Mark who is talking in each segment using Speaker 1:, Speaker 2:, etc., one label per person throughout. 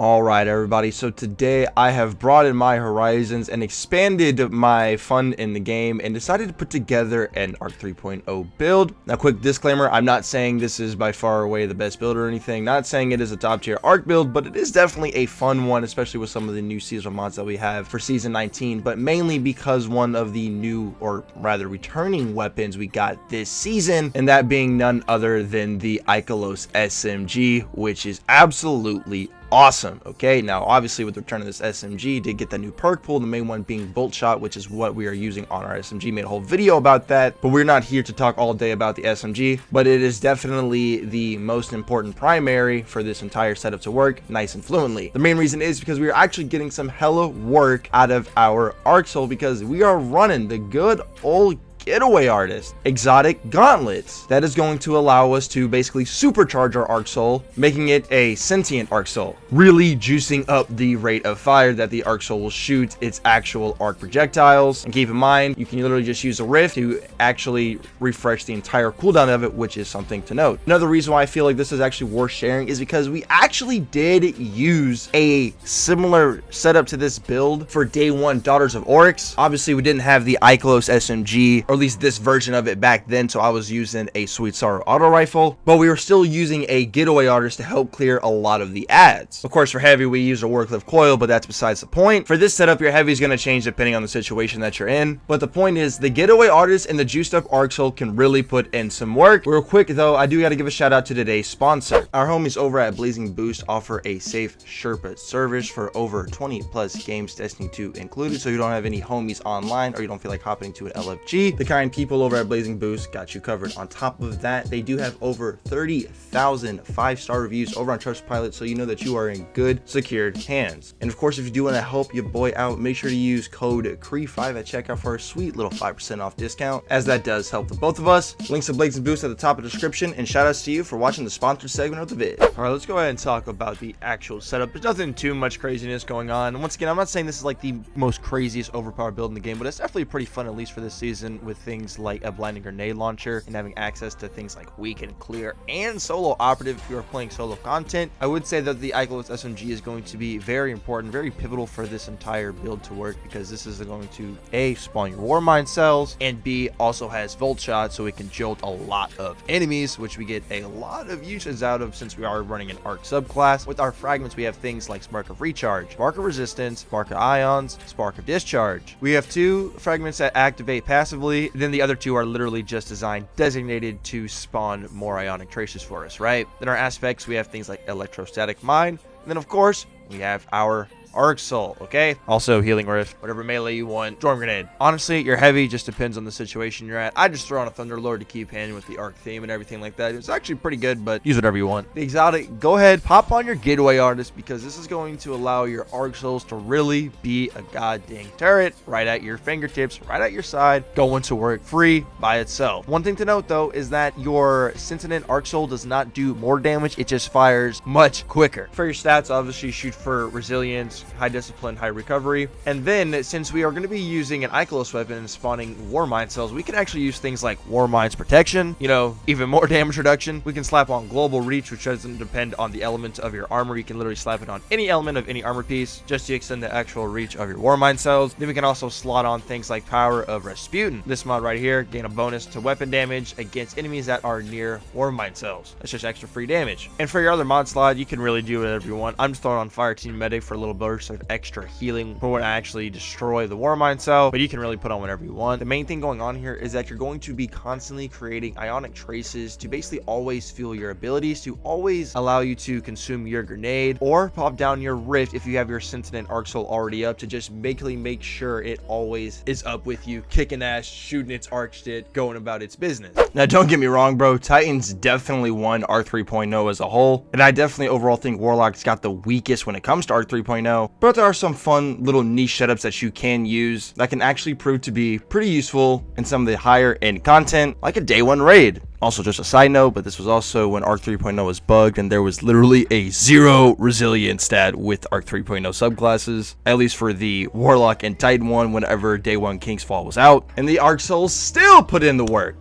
Speaker 1: All right, everybody. So today I have broadened my horizons and expanded my fun in the game and decided to put together an ARC 3.0 build. Now, quick disclaimer, I'm not saying this is by far away the best build or anything. Not saying it is a top tier ARC build, but it is definitely a fun one, especially with some of the new seasonal mods that we have for season 19, but mainly because one of the new, or rather returning weapons we got this season, and that being none other than the Ikelos SMG, which is absolutely awesome. Okay, now obviously with the return of this SMG, did get that new perk pool, the main one being Bolt Shot, which is what we are using on our SMG. Made a whole video about that, but we're not here to talk all day about the SMG, but it is definitely the most important primary for this entire setup to work nice and fluently. The main reason is because we are actually getting some hella work out of our Arc Soul, because we are running the good old getaway artist exotic gauntlets. That is going to allow us to basically supercharge our Arc Soul, making it a sentient Arc Soul, really juicing up the rate of fire that the Arc Soul will shoot its actual arc projectiles. And keep in mind, you can literally just use a rift to actually refresh the entire cooldown of it, which is something to note. Another reason why I feel like this is actually worth sharing is because we actually did use a similar setup to this build for day one Daughters of Oryx. Obviously we didn't have the Ikelos SMG, or at least this version of it back then, so I was using a Sweet Sorrow auto rifle, but we were still using a getaway artist to help clear a lot of the ads. Of course, for heavy we use a Warcliffe coil, but that's besides the point. For this setup, your heavy is going to change depending on the situation that you're in, but the point is the getaway artist and the juiced up Arc Soul can really put in some work. Real quick though, I do got to give a shout out to today's sponsor. Our homies over at Blazing Boost offer a safe Sherpa service for over 20 plus games, Destiny 2 included, so you don't have any homies online or you don't feel like hopping into an LFG. The kind people over at Blazing Boost got you covered. On top of that, they do have over 30,000 5-star reviews over on Trustpilot, so you know that you are in good, secured hands. And of course, if you do want to help your boy out, make sure to use code Kree5 at checkout for a sweet little 5% off discount, as that does help the both of us. Links to Blazing Boost at the top of the description, and shout outs to you for watching the sponsored segment of the vid. All right, let's go ahead and talk about the actual setup. There's nothing too much craziness going on. Once again, I'm not saying this is like the most craziest overpowered build in the game, but it's definitely pretty fun, at least for this season, with things like a blinding grenade launcher and having access to things like weak and clear and solo operative if you are playing solo content. I would say that the Ikelos SMG is going to be very important, very pivotal for this entire build to work, because this is going to A, spawn your Warmind cells, and B, also has Volt Shot, so it can jolt a lot of enemies, which we get a lot of uses out of since we are running an Arc subclass. With our fragments, we have things like Spark of Recharge, Spark of Resistance, Spark of Ions, Spark of Discharge. We have 2 fragments that activate passively, then the other 2 are literally just designed, designated to spawn more ionic traces for us, right? Then our aspects, we have things like Electrostatic Mine, and then of course we have our Arc Soul, okay? Also healing rift, whatever melee you want, storm grenade. Honestly, your heavy just depends on the situation you're at. I just throw on a Thunderlord to keep handing with the arc theme and everything like that. It's actually pretty good, but use whatever you want. The exotic, go ahead, pop on your getaway artist, because this is going to allow your Arc Souls to really be a goddamn turret right at your fingertips, right at your side, going to work free by itself. One thing to note though is that your Sentient Arc Soul does not do more damage, it just fires much quicker. For your stats, obviously shoot for resilience, high discipline, high recovery, and then since we are going to be using an Ikelos weapon and spawning Warmind cells, we can actually use things like Warmind's protection, you know, even more damage reduction. We can slap on global reach, which doesn't depend on the element of your armor. You can literally slap it on any element of any armor piece just to extend the actual reach of your Warmind cells. Then we can also slot on things like Power of Rasputin. This mod right here, gain a bonus to weapon damage against enemies that are near Warmind cells. That's just extra free damage. And for your other mod slot, you can really do whatever you want. I'm just throwing on Fire Team Medic for a little burst of extra healing for when I actually destroy the Warmind cell, but you can really put on whatever you want. The main thing going on here is that you're going to be constantly creating ionic traces to basically always fuel your abilities, to always allow you to consume your grenade or pop down your rift if you have your Sentient Arc Soul already up, to just basically make sure it always is up with you, kicking ass, shooting its arc shit, going about its business. Now don't get me wrong, bro, Titans definitely won ARC 3.0 as a whole, and I definitely overall think Warlock's got the weakest when it comes to ARC 3.0, but there are some fun little niche setups that you can use that can actually prove to be pretty useful in some of the higher end content, like a day one raid. Also, just a side note, but this was also when ARC 3.0 was bugged and there was literally a 0 resilience stat with ARC 3.0 subclasses, at least for the Warlock and Titan one whenever day one King's Fall was out, and the Arc Souls still put in the work.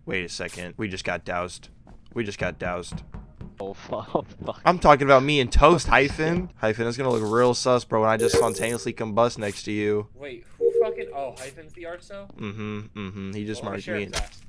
Speaker 1: Wait a second, we just got doused.
Speaker 2: Oh fuck.
Speaker 1: I'm talking about me and Toast, Hyphen. Hyphen, it's gonna look real sus, bro, when I just spontaneously combust next to you.
Speaker 3: Wait, who fucking? Oh, Hyphen's the arso.
Speaker 1: He just
Speaker 3: Well, let me
Speaker 1: marked
Speaker 3: share
Speaker 1: me.
Speaker 3: it fast.